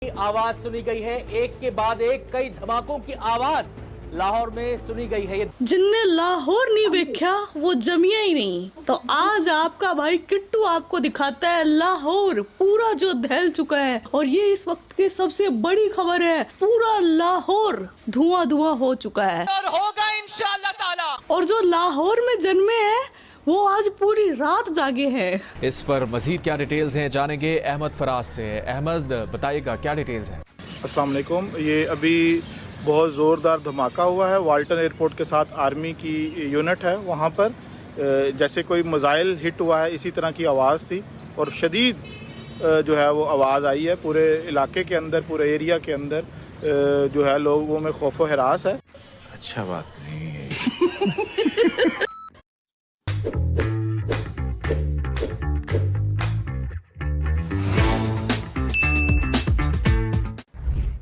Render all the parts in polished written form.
आवाज सुनी गई है, एक के बाद एक कई धमाकों की आवाज लाहौर में सुनी गई है। जिनने लाहौर नहीं देखा वो जमिया ही नहीं। तो आज आपका भाई किट्टू आपको दिखाता है लाहौर पूरा जो दहल चुका है। और ये इस वक्त की सबसे बड़ी खबर है, पूरा लाहौर धुआं धुआं हो चुका है और होगा इंशाअल्लाह ताला। और जो लाहौर में जन्मे हैं वो आज पूरी रात जागे हैं। इस पर मजीद क्या डिटेल्स हैं जानेंगे अहमद फराज से। अहमद बताइएगा क्या डिटेल्स हैं। अस्सलाम वालेकुम। ये अभी बहुत ज़ोरदार धमाका हुआ है वाल्टन एयरपोर्ट के साथ आर्मी की यूनिट है वहाँ पर। जैसे कोई मिसाइल हिट हुआ है इसी तरह की आवाज़ थी और शदीद जो है वो आवाज़ आई है। पूरे इलाके के अंदर, पूरे एरिया के अंदर जो है लोगों में खौफ व हरास है। अच्छा बात नहीं है।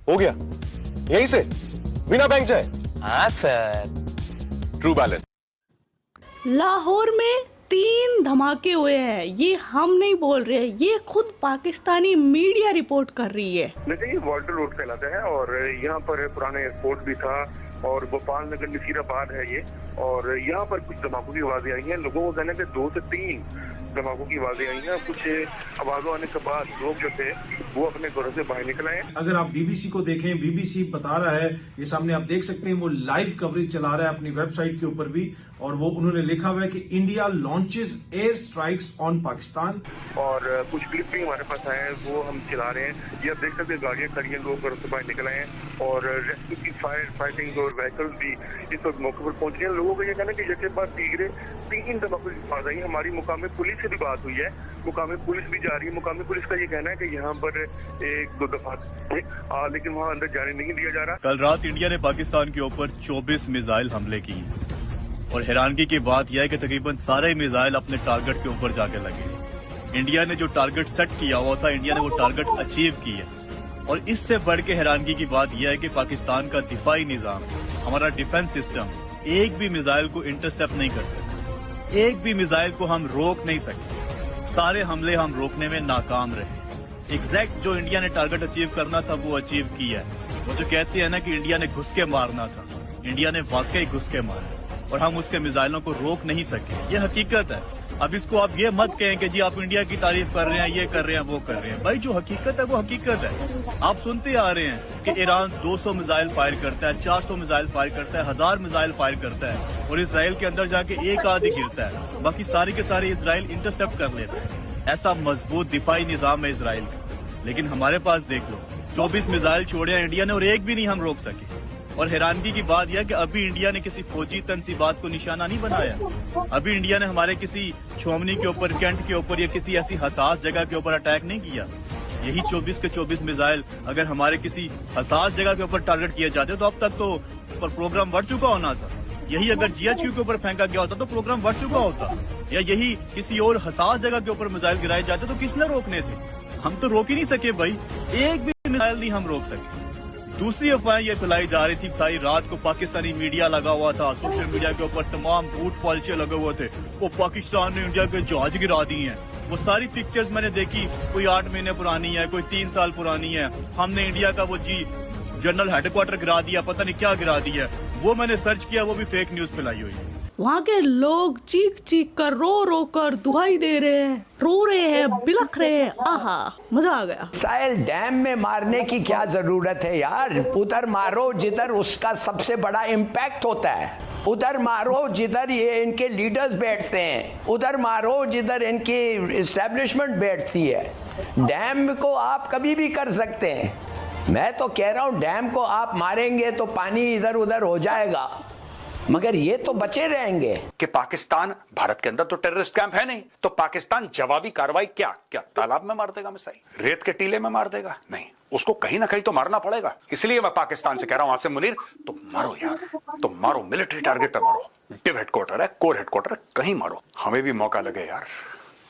हो गया यहीं से बिना बैंक जाए। हाँ सर। True balance. लाहौर में 3 धमाके हुए हैं। ये हम नहीं बोल रहे, ये खुद पाकिस्तानी मीडिया रिपोर्ट कर रही है। देखिए ये वाल्टर रोड कहलाता है और यहाँ पर पुराना एयरपोर्ट भी था और गोपाल नगर नसीराबाद है ये। और यहाँ पर कुछ धमाकों की आवाजें आई हैं। लोगों को कहना है कि 2 से 3 धमाकों की आवाजें आई हैं। कुछ आवाजों आने के बाद लोग जो थे वो अपने घरों से बाहर निकल आए। अगर आप बीबीसी को देखें, बीबीसी बता रहा है, ये सामने आप देख सकते हैं, वो लाइव कवरेज चला रहा है अपनी वेबसाइट के ऊपर भी। और वो उन्होंने लिखा हुआ है कि India launches air strikes on Pakistan. और कुछ क्लिप भी हमारे पास आए हैं वो हम चला रहे हैं। ये आप देख सकते हैं गाड़ियां खड़ी हैं, लोग घरों से बाहर निकल आए हैं और रेस्क्यू की फायर फाइटिंग और व्हीकल्स भी इस वक्त मौके पर पहुंच गए हैं। लोगों का ये कहना है कि जैसे बाद तीसरे 3 धमाकों की आवाज आई। हमारी मुकामी पुलिस से भी बात हुई है, मुकामी पुलिस भी जा रही है। मुकामी पुलिस का ये कहना है कि यहाँ पर 1-2 दफा थे लेकिन वहाँ अंदर जाने नहीं दिया जा रहा। कल रात इंडिया ने पाकिस्तान के ऊपर 24 मिसाइल हमले किए और हैरानगी की बात यह है कि तकरीबन सारे मिसाइल अपने टारगेट के ऊपर जाके लगे। इंडिया ने जो टारगेट सेट किया हुआ था, इंडिया ने वो टारगेट अचीव किया। और इससे बढ़ के हैरानगी की बात यह है कि पाकिस्तान का दिफाई निजाम, हमारा डिफेंस सिस्टम एक भी मिसाइल को इंटरसेप्ट नहीं कर सकता, एक भी मिसाइल को हम रोक नहीं सकते। सारे हमले हम रोकने में नाकाम रहे। एग्जैक्ट जो इंडिया ने टारगेट अचीव करना था वो अचीव किया है। वो जो कहते हैं ना कि इंडिया ने घुस के मारना था, इंडिया ने वाकई घुस के मारा और हम उसके मिसाइलों को रोक नहीं सके। ये हकीकत है। अब इसको आप ये मत कहें कि जी आप इंडिया की तारीफ कर रहे हैं, ये कर रहे हैं, वो कर रहे हैं। भाई जो हकीकत है वो हकीकत है। आप सुनते आ रहे हैं कि ईरान 200 मिसाइल फायर करता है, 400 मिसाइल फायर करता है, 1000 मिसाइल फायर करता है और इसराइल के अंदर जाके एक आदि गिरता है, बाकी सारे के सारे इसराइल इंटरसेप्ट कर लेते हैं। ऐसा मजबूत दिफाई निजाम है इसराइल का। लेकिन हमारे पास देख लो 24 मिसाइल छोड़े हैं इंडिया ने और एक भी नहीं हम रोक सके। और हैरानगी की बात यह कि अभी इंडिया ने किसी फौजी तनसीबात को निशाना नहीं बनाया। अभी इंडिया ने हमारे किसी छोमनी के ऊपर, कैंट के ऊपर या किसी ऐसी हसास जगह के ऊपर अटैक नहीं किया। यही 24 के 24 मिसाइल अगर हमारे किसी हसास जगह के ऊपर टारगेट किए जाते तो अब तक तो प्रोग्राम बढ़ चुका होना था। यही अगर GHQ के ऊपर फेंका गया होता तो प्रोग्राम बढ़ चुका होता। या यही किसी और हसास जगह के ऊपर मिसाइल गिराए जाते तो किसने रोकने थे? हम तो रोक ही नहीं सके भाई, एक भी मिसाइल नहीं हम रोक सके। दूसरी अफवाहें ये फैलाई जा रही थी, सारी रात को पाकिस्तानी मीडिया लगा हुआ था, सोशल मीडिया के ऊपर तमाम झूठ पॉलिसी लगे हुए थे। वो पाकिस्तान ने इंडिया के जहाज गिरा दिए हैं। वो सारी पिक्चर्स मैंने देखी, कोई 8 महीने पुरानी है, कोई 3 साल पुरानी है। हमने इंडिया का वो जनरल हेडक्वार्टर गिरा दिया, पता नहीं क्या गिरा दिया। वो मैंने सर्च किया, वो भी फेक न्यूज फैलाई हुई है। वहाँ के लोग चीख चीख कर, रो कर दुहाई दे रहे हैं, रो रहे हैं, बिलख रहे हैं। आहा, मजा आ गया। मिसाइल डैम में मारने की क्या जरूरत है यार? उधर मारो जिधर उसका सबसे बड़ा इम्पैक्ट होता है, उधर मारो जिधर ये इनके लीडर्स बैठते हैं, उधर मारो जिधर इनकी एस्टेब्लिशमेंट बैठती है। डैम को आप कभी भी कर सकते हैं। मैं तो कह रहा हूं डैम को आप मारेंगे तो पानी इधर उधर हो जाएगा, मगर ये तो बचे रहेंगे। कि पाकिस्तान, भारत के अंदर तो टेररिस्ट कैंप है नहीं, तो पाकिस्तान जवाबी कार्रवाई क्या तालाब में मार देगा मिसाइल, रेत के टीले में मार देगा? नहीं, उसको कहीं ना कहीं तो मारना पड़ेगा। इसलिए मैं पाकिस्तान से कह रहा हूं आसिम मुनीर, तो मारो यार, तो मारो, मिलिट्री टारगेट पे मारो, डिव हेडक्वार्टर है, कोर हेडक्वार्टर है, कहीं मारो, हमें भी मौका लगे यार।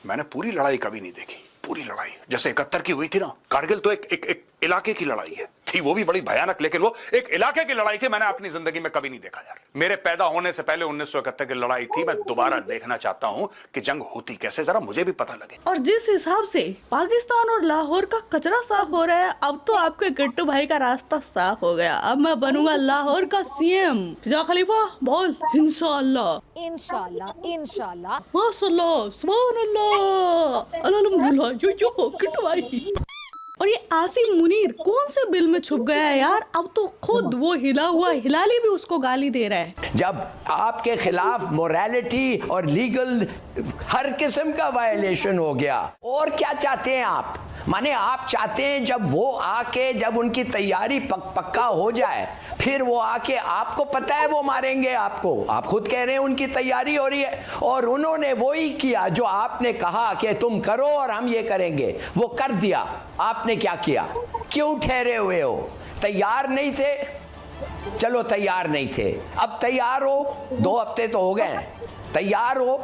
मैंने पूरी लड़ाई कभी नहीं देखी, पूरी लड़ाई जैसे 71 की हुई थी ना, कारगिल तो एक इलाके की लड़ाई है। थी वो भी बड़ी भयानक, लेकिन वो एक इलाके की लड़ाई थी, मैंने अपनी जिंदगी में कभी नहीं देखा यार। मेरे पैदा होने से पहले 1971 की लड़ाई थी। मैं दोबारा देखना चाहता हूं कि जंग होती कैसे, जरा मुझे भी पता लगे। और जिस हिसाब से पाकिस्तान और लाहौर का कचरा साफ हो रहा है, अब तो आपके किट्टू भाई का रास्ता साफ हो गया। अब मैं बनूंगा लाहौर का सीएम। फिजा खलीफा बोल इंशाअल्लाह इंशाल्लाह इंशाल्लाह माशाअल्लाह सुभान अल्लाह अल्हम्दुलिल्लाह। यो किट्टू भाई। और ये आसिम मुनीर कौन से बिल में छुप गया है यार? अब तो खुद वो हिला हुआ हिलाली भी उसको गाली दे रहा है। जब आपके खिलाफ मोरालिटी और लीगल हर किस्म का वायलेशन हो गया, और क्या चाहते हैं आप? माने आप चाहते हैं जब वो आके, जब उनकी तैयारी पक्का हो जाए, फिर वो आके, आपको पता है वो मारेंगे आपको, आप खुद कह रहे हैं उनकी तैयारी हो रही है, और उन्होंने वो ही किया जो आपने कहा कि तुम करो और हम ये करेंगे, वो कर दिया। आपने क्या किया? क्यों ठहरे हुए हो? तैयार नहीं थे? चलो तैयार नहीं थे, अब तैयार हो। 2 हफ्ते तो हो गए, तैयार हो।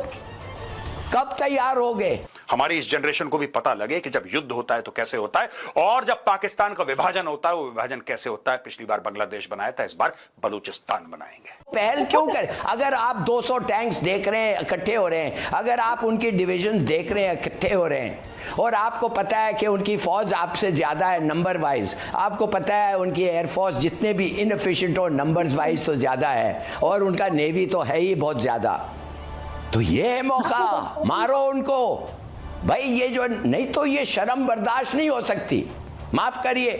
कब तैयार हो गए? हमारी इस जनरेशन को भी पता लगे कि जब युद्ध होता है तो कैसे होता है, और जब पाकिस्तान का विभाजन होता है वो विभाजन कैसे होता है। पिछली बार बांग्लादेश बनाया था, इस बार बलूचिस्तान बनाएंगे। पहल क्यों करें? अगर आप 200 टैंक्स देख रहे हैं इकट्ठे हो रहे हैं, अगर आप उनकी डिविजन्स देख रहे हैं इकट्ठे हो रहे हैं, और आपको पता है कि उनकी फौज आपसे ज्यादा है नंबर वाइज, आपको पता है उनकी एयरफोर्स जितने भी इनएफिशिएंट हो नंबर्स वाइज तो ज्यादा है, और उनका नेवी तो है ही बहुत ज्यादा, तो ये है मौका, मारो उनको भाई। ये जो नहीं तो ये शर्म बर्दाश्त नहीं हो सकती, माफ करिए।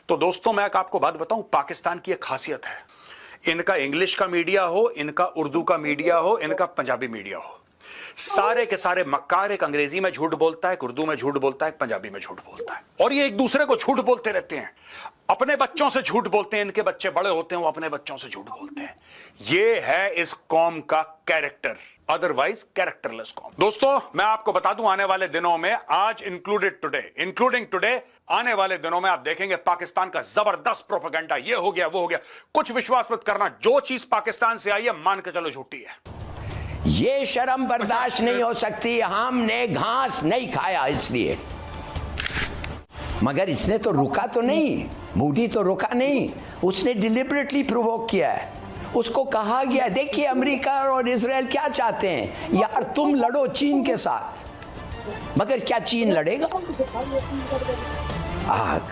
तो दोस्तों मैं आपको बात बताऊं, पाकिस्तान की एक खासियत है, इनका इंग्लिश का मीडिया हो, इनका उर्दू का मीडिया हो, इनका पंजाबी मीडिया हो, सारे के सारे मक्कार, एक अंग्रेजी में झूठ बोलता है, एक उर्दू में झूठ बोलता है, एक पंजाबी में झूठ बोलता है, और ये एक दूसरे को झूठ बोलते रहते हैं। अपने बच्चों से झूठ बोलते हैं, इनके बच्चे बड़े होते हैं वो अपने बच्चों से झूठ बोलते हैं। ये है इस कौम का कैरेक्टर, अदरवाइज कैरेक्टरलेस कौम। दोस्तों मैं आपको बता दूं, आने वाले दिनों में, आज इंक्लूडिंग टुडे, आने वाले दिनों में आप देखेंगे पाकिस्तान का जबरदस्त प्रोपेगेंडा, ये हो गया वो हो गया। कुछ विश्वास मत करना, जो चीज पाकिस्तान से आई है मान के चलो झूठी है। ये शर्म बर्दाश्त नहीं हो सकती। हमने घास नहीं खाया इसलिए, मगर इसने तो रुका तो नहीं, मूडी तो रुका नहीं, उसने डिलिबरेटली प्रोवोक किया है। उसको कहा गया, देखिए अमेरिका और इजराइल क्या चाहते हैं, यार तुम लड़ो चीन के साथ, मगर क्या चीन लड़ेगा?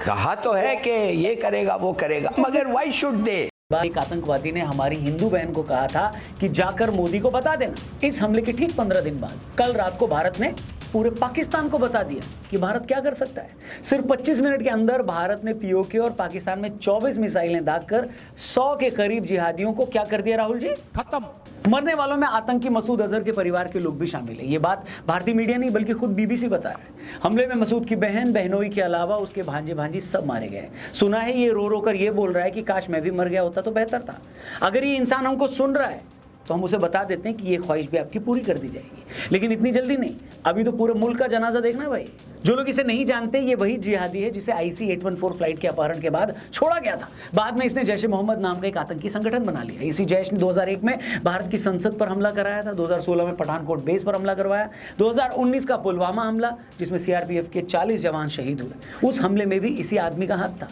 कहा तो है कि ये करेगा वो करेगा, मगर व्हाई शुड दे? एक आतंकवादी ने हमारी हिंदू बहन को कहा था कि जाकर मोदी को बता देना। इस हमले के ठीक 15 दिन बाद कल रात को भारत ने पूरे पाकिस्तान को बता दिया कि भारत क्या कर सकता है। सिर्फ 25 मिनट के अंदर भारत ने पीओके और पाकिस्तान में 24 मिसाइलें दागकर 100 के करीब जिहादियों को क्या कर दिया राहुल जी? खत्म। मरने वालों में आतंकी मसूद अजहर के परिवार के लोग भी शामिल है। ये बात भारतीय मीडिया नहीं बल्कि खुद बीबीसी बता रहा है। हमले में मसूद की बहन, बहनोई के अलावा उसके भांजे भांजी सब मारे गए। सुना है ये रो रो कर ये बोल रहा है कि काश मैं भी मर गया होता तो बेहतर था। अगर ये इंसान हमको सुन रहा है तो हम उसे बता देते हैं कि ये ख्वाहिश भी आपकी पूरी कर दी जाएगी, लेकिन इतनी जल्दी नहीं। अभी तो पूरे मुल्क का जनाजा देखना है भाई। जो लोग इसे नहीं जानते, ये वही जिहादी है जिसे IC 814 फ्लाइट के अपहरण के बाद छोड़ा गया था। बाद में इसने जैश ए मोहम्मद नाम का एक आतंकी संगठन बना लिया। इसी जैश ने 2001 में भारत की संसद पर हमला कराया था, 2016 में पठानकोट बेस पर हमला करवाया, 2019 का पुलवामा हमला जिसमें CRPF के 40 जवान शहीद हुए, उस हमले में भी इसी आदमी का हाथ था।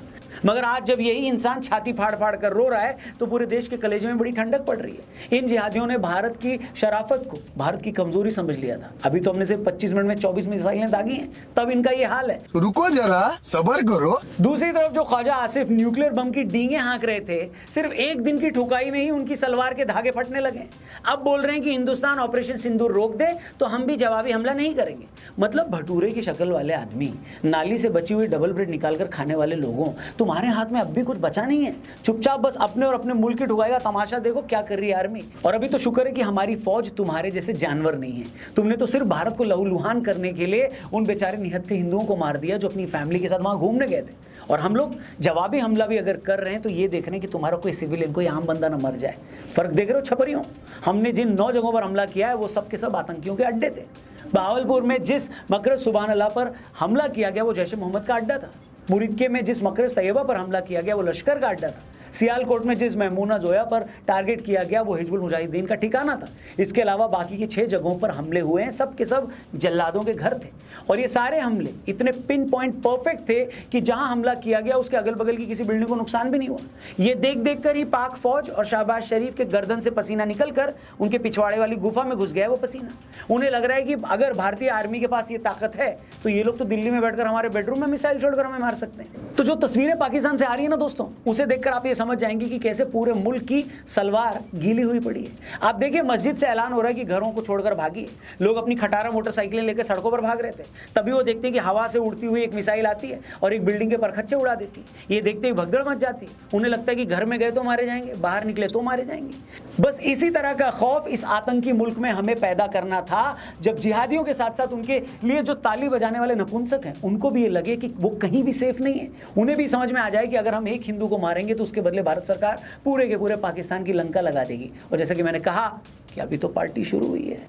मगर आज जब यही इंसान छाती फाड़ फाड़ कर रो रहा है तो पूरे देश के कलेजे में बड़ी ठंडक पड़ रही है। इन जिहादियों ने भारत की शराफत को भारत की कमजोरी समझ लिया था। अभी तो हमने सिर्फ 25 मिनट में 24 मिसाइलें दागी हैं, तब इनका ये हाल है। रुको जरा, सब्र करो। दूसरी तरफ जो ख्वाजा आसिफ न्यूक्लियर बम की डींगे हाँक रहे थे, सिर्फ एक दिन की ठुकाई में ही उनकी सलवार के धागे फटने लगे। अब बोल रहे हैं कि हिंदुस्तान ऑपरेशन सिंदूर रोक दे तो हम भी जवाबी हमला नहीं करेंगे। मतलब भटूरे की शक्ल वाले आदमी, नाली से बची हुई डबल ब्रेड निकाल कर खाने वाले लोगों, तुम्हारे हाथ में अब भी कुछ बचा नहीं है। चुपचाप बस अपने और अपने मुल्क की ठुकाई तमाशा देखो क्या कर रही है आर्मी। और अभी तो शुक्र है कि हमारी फौज तुम्हारे जैसे जानवर नहीं है। तुमने तो सिर्फ भारत को लहूलुहान करने के लिए उन बेचारे निहत्थे हिंदुओं को मार दिया जो अपनी फैमिली के साथ वहां घूमने गए थे। और हम लोग जवाबी हमला भी अगर कर रहे हैं तो ये देख रहे हैं कि तुम्हारा कोई सिविलियन, कोई आम बंदा ना मर जाए। फर्क देख रहे हो छपरियों? हमने जिन 9 जगहों पर हमला किया है वो सब के सब आतंकियों के अड्डे थे। बहावलपुर में जिस मकर सुबहान अल्लाह पर हमला किया गया वो जैश ए मोहम्मद का अड्डा था। मुरिक्के में जिस मकर तैयबा पर हमला किया गया वो लश्कर का अड्डा था। सियालकोट में जिस महमूना जोया पर टारगेट किया गया वो हिजबुल मुजाहिदीन का ठिकाना था। इसके अलावा बाकी के 6 जगहों पर हमले हुए हैं, सब के सब जल्लादों के घर थे और ये सारे हमले इतने पिन पॉइंट परफेक्ट थे कि जहां हमला किया गया उसके अगल बगल की किसी बिल्डिंग को नुकसान भी नहीं हुआ। ये देख देख कर ही पाक फौज और शहबाज शरीफ के गर्दन से पसीना निकलकर उनके पिछवाड़े वाली गुफा में घुस गया वो पसीना। उन्हें लग रहा है कि अगर भारतीय आर्मी के पास ये ताकत है तो ये लोग तो दिल्ली में बैठकर हमारे बेडरूम में मिसाइल छोड़कर हमें मार सकते हैं। तो जो तस्वीरें पाकिस्तान से आ रही है ना दोस्तों, उसे देखकर आप ये समझ जाएंगे कि कैसे पूरे मुल्क की सलवार गीली हुई पड़ी है। आप देखिए मस्जिद से ऐलान हो रहा है कि घरों को छोड़कर भागिए। लोग अपनी खटारा मोटरसाइकिलें लेकर सड़कों पर भाग रहे थे, तभी वो देखते हैं कि हवा से उड़ती हुई एक मिसाइल आती है और एक बिल्डिंग के परखच्चे उड़ा देती है। ये देखते ही भगदड़ मच जाती है। उन्हें लगता है कि घर में गए तो मारे जाएंगे, बाहर निकले तो मारे जाएंगे। बस इसी तरह का खौफ इस आतंकी मुल्क में हमें पैदा करना था, जब जिहादियों के साथ साथ उनके लिए जो ताली बजाने वाले नपुंसक हैं उनको भी ये लगे कि वो कहीं भी सेफ नहीं है। उन्हें भी समझ में आ जाए कि अगर हम एक हिंदू को मारेंगे तो उसके बदले भारत सरकार पूरे के पूरे पाकिस्तान की लंका लगा देगी। और जैसा कि मैंने कहा कि अभी तो पार्टी शुरू हुई है।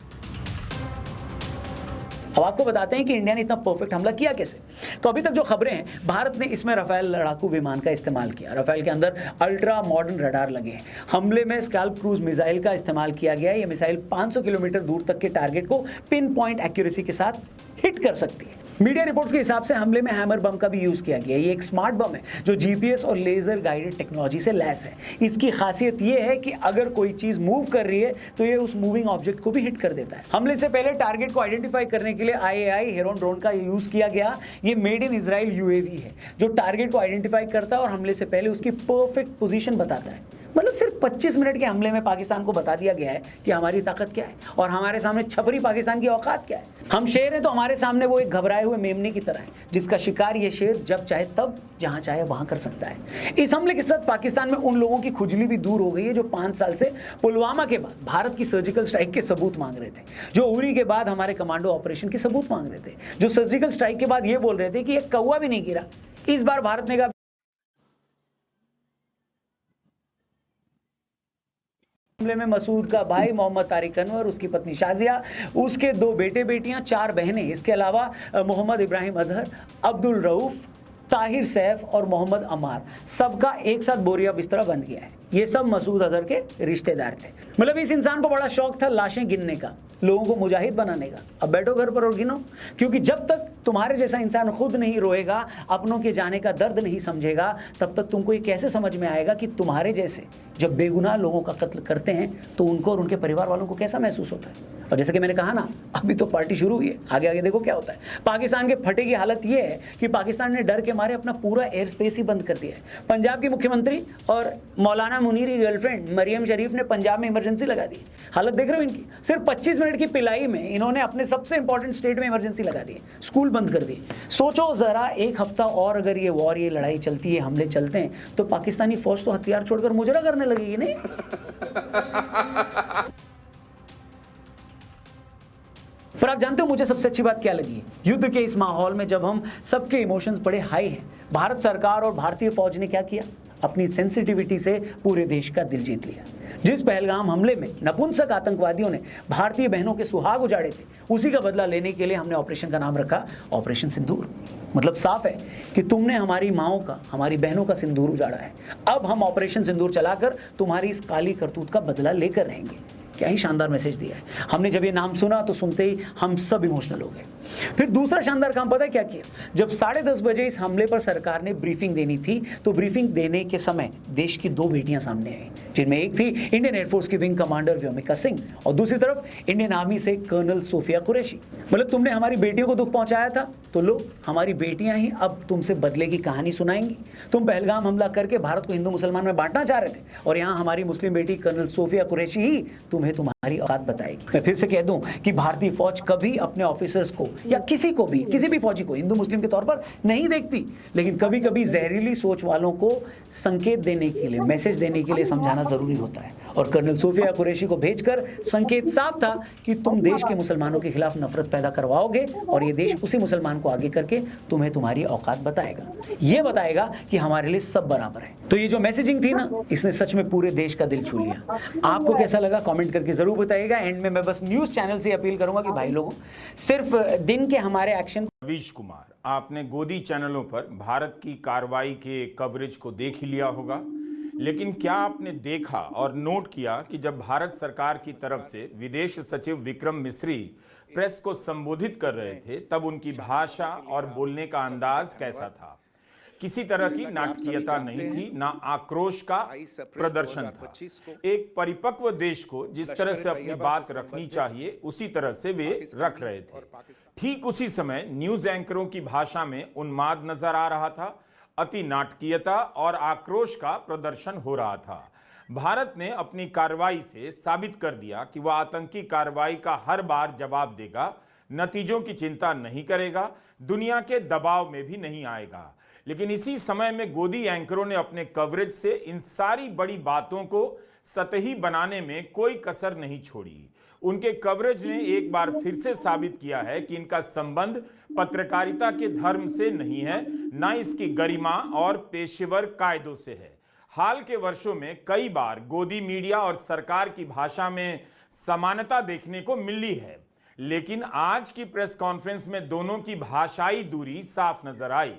अब आपको बताते हैं कि इंडिया ने इतना परफेक्ट हमला किया कैसे। तो अभी तक जो खबरें हैं, भारत ने इसमें राफेल लड़ाकू विमान का इस्तेमाल किया। राफेल के अंदर अल्ट्रा मॉडर्न रडार लगे हैं। हमले में स्कैल्प क्रूज मिसाइल का इस्तेमाल किया गया है। यह मिसाइल 500 किलोमीटर दूर तक के टारगेट को पिन पॉइंट एक्यूरेसी के साथ हिट कर सकती है। मीडिया रिपोर्ट्स के हिसाब से हमले में हैमर बम का भी यूज किया गया। ये एक स्मार्ट बम है जो जीपीएस और लेजर गाइडेड टेक्नोलॉजी से लैस है। इसकी खासियत ये है कि अगर कोई चीज मूव कर रही है तो ये उस मूविंग ऑब्जेक्ट को भी हिट कर देता है। हमले से पहले टारगेट को आइडेंटिफाई करने के लिए IAI हेरोन ड्रोन का यूज किया गया। ये मेड इन इजराइल UAV है जो टारगेट को आइडेंटिफाई करता है और हमले से पहले उसकी परफेक्ट पोजीशन बताता है। मतलब सिर्फ 25 मिनट के हमले में पाकिस्तान को बता दिया गया है कि हमारी ताकत क्या है और हमारे सामने छपरी पाकिस्तान की औकात क्या है। हम शेर हैं तो हमारे सामने वो एक घबराए हुए मेमने की तरह है जिसका शिकार ये शेर जब चाहे तब जहां चाहे वहां कर सकता है। इस हमले के साथ पाकिस्तान में उन लोगों की खुजली भी दूर हो गई है जो 5 साल से पुलवामा के बाद भारत की सर्जिकल स्ट्राइक के सबूत मांग रहे थे, जो उरी के बाद हमारे कमांडो ऑपरेशन के सबूत मांग रहे थे, जो सर्जिकल स्ट्राइक के बाद ये बोल रहे थे कि एक कौवा भी नहीं गिरा। इस बार भारत ने कहा हमले में मसूद का भाई मोहम्मद तारिक अनवर, उसकी पत्नी शाजिया, उसके 2 बेटे बेटियां, 4 बहनें, इसके अलावा मोहम्मद इब्राहिम अजहर, अब्दुल रऊफ, ताहिर सैफ और मोहम्मद अमार, सबका एक साथ बोरिया बिस्तरा बंद किया है। ये सब मसूद अजहर के रिश्तेदार थे। मतलब इस इंसान को बड़ा शौक था लाशें गिनने का, लोगों को मुजाहिद बनाने का। अब बैठो घर पर और गिनो, क्योंकि जब तक तुम्हारे जैसा इंसान खुद नहीं रोएगा, अपनों के जाने का दर्द नहीं समझेगा, तब तक तुमको ये कैसे समझ में आएगा कि तुम्हारे जैसे जब बेगुनाह लोगों का कत्ल करते हैं तो उनको और उनके परिवार वालों को कैसा महसूस होता है। और जैसे कि मैंने कहा ना, अभी तो पार्टी शुरू हुई है, आगे आगे देखो क्या होता है। पाकिस्तान के फटे की हालत ये है कि पाकिस्तान ने डर के मारे अपना पूरा एयर स्पेस ही बंद कर दिया है। पंजाब की मुख्यमंत्री और मौलाना मुनीर की गर्लफ्रेंड मरियम शरीफ ने पंजाब में इमरजेंसी लगा दी। हालत देख रहे हो इनकी, सिर्फ 25 मिनट की पिलाई में इन्होंने अपने सबसे इंपॉर्टेंट स्टेट में इमरजेंसी लगा दी, स्कूल बंद कर दिए। सोचो जरा, एक हफ्ता और अगर ये वॉर, ये लड़ाई चलती है, हमले चलते हैं, तो पाकिस्तानी फौज तो हथियार छोड़कर मुजरा करने लगेगी नहीं। पर आप जानते हो मुझे सबसे अच्छी बात क्या लगी है? युद्ध के इस माहौल में जब हम सबके इमोशंस बड़े हाई हैं, भारत सरकार और भारतीय फौज ने क्या किया? अपनी सेंसिटिविटी से पूरे देश का दिल जीत लिया। जिस पहलगाम हमले में नपुंसक आतंकवादियों ने भारतीय बहनों के सुहाग उजाड़े थे, उसी का बदला लेने के लिए हमने ऑपरेशन का नाम रखा ऑपरेशन सिंदूर। मतलब साफ है कि तुमने हमारी माओं का, हमारी बहनों का सिंदूर उजाड़ा है। अब हम ऑपरेशन सिंदूर चलाकर तुम्हारी इस काली करतूत का बदला लेकर रहेंगे। क्या ही शानदार मैसेज दिया है। हमने जब ये नाम सुना तो सुनते ही हम सब इमोशनल हो गए। फिर दूसरा शानदार काम पता है क्या किया? जब 10:30 बजे इस हमले पर सरकार ने ब्रीफिंग देनी थी, तो ब्रीफिंग देने के समय देश की 2 बेटियां सामने आई, जिनमें एक थी इंडियन एयरफोर्स की विंग कमांडर व्योमिका सिंह और दूसरी तरफ इंडियन आर्मी से कर्नल सोफिया कुरैशी। मतलब तुमने हमारी बेटियों को दुख पहुंचाया था, तो लो, हमारी बेटियां ही अब तुमसे बदले की कहानी सुनाएंगी। तुम पहलगाम हमला करके भारत को हिंदू मुसलमान में बांटना चाह रहे थे, और यहाँ हमारी मुस्लिम बेटी कर्नल सोफिया कुरैशी ही तुम्हें तुम्हारी औकात बताएगी। मैं फिर से कह दूं कि भारतीय फौज कभी अपने ऑफिसर्स को या किसी को भी, किसी भी फौजी को हिंदू मुस्लिम के तौर पर नहीं देखती, लेकिन कभी कभी जहरीली सोच वालों को संकेत देने के लिए, मैसेज देने के लिए समझाना जरूरी होता है। और कर्नल सोफिया कुरैशी को भेजकर संकेत साफ था कि तुम देश के मुसलमानों के खिलाफ नफरत पैदा करवाओगे और ये देश उसी मुसलमान को आगे करके तुम्हें तुम्हारी औकात बताएगा। ये बताएगा कि हमारे लिए सब बराबर है। तो ये जो मैसेजिंग थी ना, इसने सच में पूरे देश का दिल छू लिया। आपको कैसा लगा कमेंट करके जरूर बताइएगा। एंड में मैं बस न्यूज चैनल से अपील करूंगा कि भाई लोगों, सिर्फ दिन के हमारे एक्शन। रवीश कुमार, आपने गोदी चैनलों पर भारत की कार्रवाई के कवरेज को देख ही लिया होगा। लेकिन क्या आपने देखा और नोट किया कि जब भारत सरकार की तरफ से विदेश सचिव विक्रम मिस्री प्रेस को संबोधित कर रहे थे तब उनकी भाषा और बोलने का अंदाज कैसा था? किसी तरह की नाटकीयता नहीं थी, ना आक्रोश का प्रदर्शन था। एक परिपक्व देश को जिस तरह से अपनी बात रखनी चाहिए उसी तरह से वे रख रहे थे। ठीक उसी समय न्यूज एंकरों की भाषा में उन्माद नजर आ रहा था, अति नाटकीयता और आक्रोश का प्रदर्शन हो रहा था। भारत ने अपनी कार्रवाई से साबित कर दिया कि वह आतंकी कार्रवाई का हर बार जवाब देगा, नतीजों की चिंता नहीं करेगा, दुनिया के दबाव में भी नहीं आएगा। लेकिन इसी समय में गोदी एंकरों ने अपने कवरेज से इन सारी बड़ी बातों को सतही बनाने में कोई कसर नहीं छोड़ी। उनके कवरेज ने एक बार फिर से साबित किया है कि इनका संबंध पत्रकारिता के धर्म से नहीं है, ना इसकी गरिमा और पेशेवर कायदों से है। हाल के वर्षों में कई बार गोदी मीडिया और सरकार की भाषा में समानता देखने को मिली है, लेकिन आज की प्रेस कॉन्फ्रेंस में दोनों की भाषाई दूरी साफ नजर आई।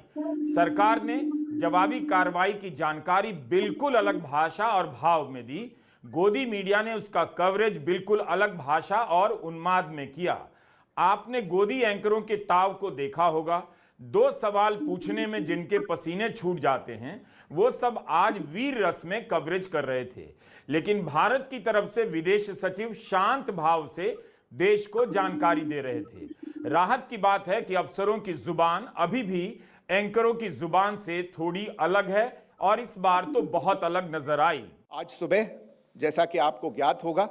सरकार ने जवाबी कार्रवाई की जानकारी बिल्कुल अलग भाषा और भाव में दी, गोदी मीडिया ने उसका कवरेज बिल्कुल अलग भाषा और उन्माद में किया। आपने गोदी एंकरों के ताव को देखा होगा। दो सवाल पूछने में जिनके पसीने छूट जाते हैं वो सब आज वीर रस में कवरेज कर रहे थे, लेकिन भारत की तरफ से विदेश सचिव शांत भाव से देश को जानकारी दे रहे थे। राहत की बात है कि अफसरों की जुबान अभी भी एंकरों की जुबान से थोड़ी अलग है और इस बार तो बहुत अलग नजर आई। आज सुबह जैसा कि आपको ज्ञात होगा,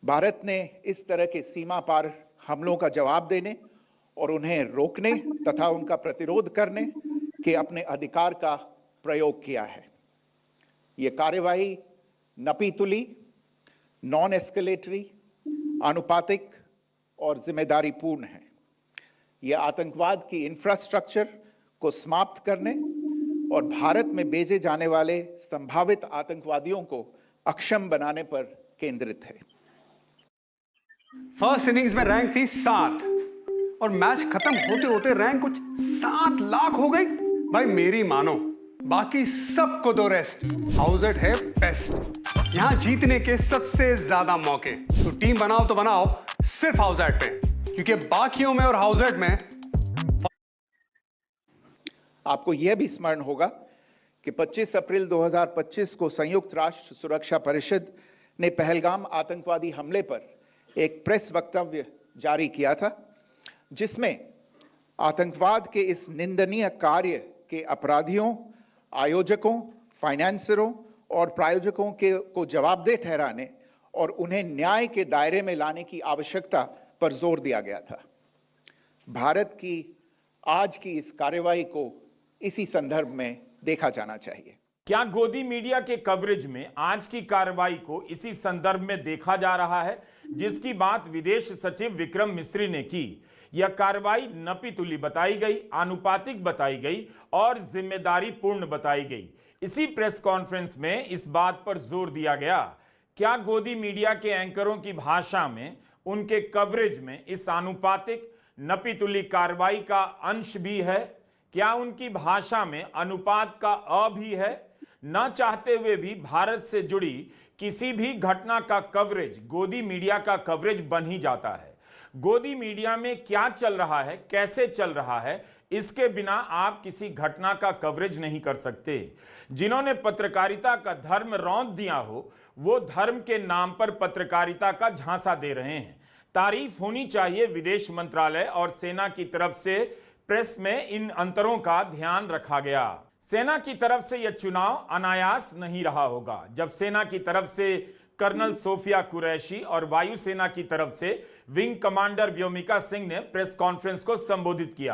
भारत ने इस तरह के सीमा पार हमलों का जवाब देने और उन्हें रोकने तथा उनका प्रतिरोध करने के अपने अधिकार का प्रयोग किया है। यह कार्यवाही नपीतुली, नॉन एस्केलेटरी, आनुपातिक और जिम्मेदारीपूर्ण है। यह आतंकवाद की इंफ्रास्ट्रक्चर को समाप्त करने और भारत में भेजे जाने वाले संभावित आतंकवादियों को अक्षम बनाने पर केंद्रित है। फर्स्ट इनिंग्स में रैंक थी 7 और मैच खत्म होते होते रैंक कुछ 7 लाख हो गई। भाई मेरी मानो, बाकी सबको दो रेस्ट। हाउसएट है बेस्ट, यहां जीतने के सबसे ज्यादा मौके। तो टीम बनाओ तो बनाओ सिर्फ हाउसएट पे, क्योंकि बाकियों में और हाउसएट में। आपको यह भी स्मरण होगा कि 25 अप्रैल 2025 को संयुक्त राष्ट्र सुरक्षा परिषद ने पहलगाम आतंकवादी हमले पर एक प्रेस वक्तव्य जारी किया था, जिसमें आतंकवाद के इस निंदनीय कार्य के अपराधियों, आयोजकों, फाइनेंसरों और प्रायोजकों को जवाबदेह ठहराने और उन्हें न्याय के दायरे में लाने की आवश्यकता पर जोर दिया गया था। भारत की आज की इस कार्रवाई को इसी संदर्भ में देखा जाना चाहिए। क्या गोदी मीडिया के कवरेज में आज की कार्रवाई को इसी संदर्भ में देखा जा रहा है जिसकी बात विदेश सचिव विक्रम मिस्री ने की? यह कार्रवाई नपीतुली बताई गई, आनुपातिक बताई गई और जिम्मेदारी पूर्ण बताई गई। इसी प्रेस कॉन्फ्रेंस में इस बात पर जोर दिया गया, क्या गोदी मीडिया के एंकरों की भाषा में, उनके कवरेज में इस आनुपातिक नपीतुली कार्रवाई का अंश भी है? क्या उनकी भाषा में अनुपात का अ भी है? न चाहते हुए भी भारत से जुड़ी किसी भी घटना का कवरेज गोदी मीडिया का कवरेज बन ही जाता है। गोदी मीडिया में क्या चल रहा है, कैसे चल रहा है, इसके बिना आप किसी घटना का कवरेज नहीं कर सकते। जिन्होंने पत्रकारिता का धर्म रौंद दिया हो, वो धर्म के नाम पर पत्रकारिता का झांसा दे रहे हैं। तारीफ होनी चाहिए विदेश मंत्रालय और सेना की तरफ से प्रेस में इन अंतरों का ध्यान रखा गया। सेना की तरफ से यह चुनाव अनायास नहीं रहा होगा। जब सेना की तरफ से कर्नल सोफिया कुरैशी और वायुसेना की तरफ से विंग कमांडर व्योमिका सिंह ने प्रेस कॉन्फ्रेंस को संबोधित किया।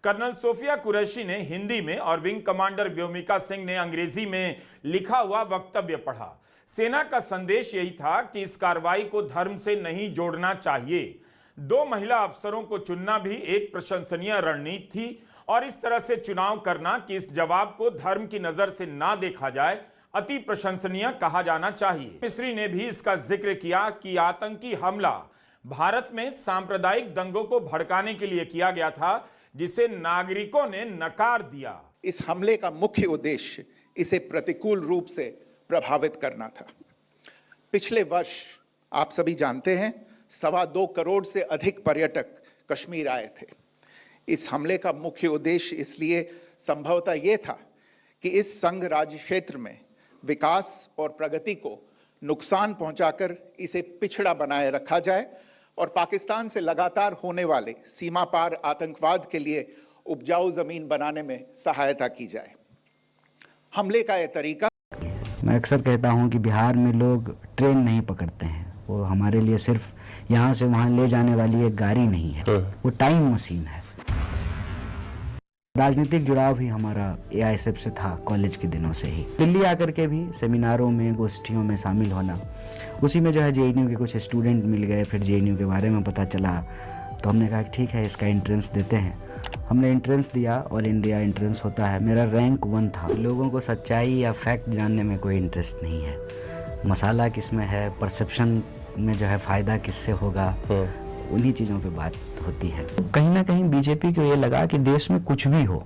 कर्नल सोफिया कुरैशी ने हिंदी में और विंग कमांडर व्योमिका सिंह ने अंग्रेजी में लिखा हुआ वक्तव्य पढ़ा। सेना का संदेश यही था कि इस कार्रवाई को धर्म से नहीं जोड़ना चाहिए। 2 महिला अफसरों को चुनना भी एक प्रशंसनीय रणनीति थी और इस तरह से चुनाव करना कि इस जवाब को धर्म की नजर से ना देखा जाए, अति प्रशंसनीय कहा जाना चाहिए। मिस्री ने भी इसका जिक्र किया कि आतंकी हमला भारत में सांप्रदायिक दंगों को भड़काने के लिए किया गया था, जिसे नागरिकों ने नकार दिया। इस हमले का मुख्य उद्देश्य इसे प्रतिकूल रूप से प्रभावित करना था। पिछले वर्ष आप सभी जानते हैं 2.25 करोड़ से अधिक पर्यटक कश्मीर आए थे। इस हमले का मुख्य उद्देश्य इसलिए संभवतः यह था कि इस संघ राज्य क्षेत्र में विकास और प्रगति को नुकसान पहुंचाकर इसे पिछड़ा बनाए रखा जाए और पाकिस्तान से लगातार होने वाले सीमा पार आतंकवाद के लिए उपजाऊ जमीन बनाने में सहायता की जाए। हमले का यह तरीका, मैं अक्सर कहता हूं कि बिहार में लोग ट्रेन नहीं पकड़ते हैं, वो हमारे लिए सिर्फ यहाँ से वहाँ ले जाने वाली एक गाड़ी नहीं है, वो टाइम मशीन है। राजनीतिक जुड़ाव भी हमारा AISF से था कॉलेज के दिनों से ही। दिल्ली आकर के भी सेमिनारों में, गोष्ठियों में शामिल होना, उसी में जो है JNU के कुछ स्टूडेंट मिल गए, फिर JNU के बारे में पता चला, तो हमने कहा ठीक है इसका एंट्रेंस देते हैं। हमने एंट्रेंस दिया, ऑल इंडिया एंट्रेंस होता है, मेरा रैंक 1 था। लोगों को सच्चाई या फैक्ट जानने में कोई इंटरेस्ट नहीं है, मसाला किस में है, परसेप्शन में जो है फ़ायदा किससे होगा, उन्हीं चीज़ों पे बात होती है। कहीं ना कहीं बीजेपी को ये लगा कि देश में कुछ भी हो,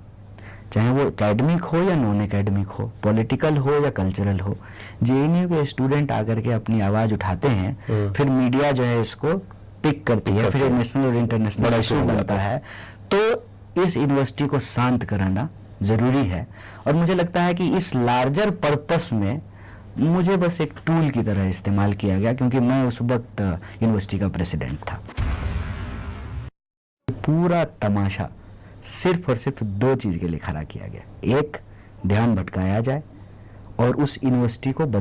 चाहे वो एकेडमिक हो या नॉन एकेडमिक हो, पॉलिटिकल हो या कल्चरल हो, JNU के स्टूडेंट आकर के अपनी आवाज़ उठाते हैं, फिर मीडिया जो है इसको पिक करती है, फिर नेशनल और इंटरनेशनल इशू बनता है, तो इस यूनिवर्सिटी को शांत कराना ज़रूरी है। और मुझे लगता है कि इस लार्जर पर्पस में मुझे बस एक टूल की तरह इस्तेमाल किया गया, क्योंकि मैं उस वक्त यूनिवर्सिटी का प्रेसिडेंट था। पूरा तमाशा सिर्फ और सिर्फ 2 चीज़ के लिए खड़ा किया गया, एक ध्यान भटकाया जाए और उस यूनिवर्सिटी को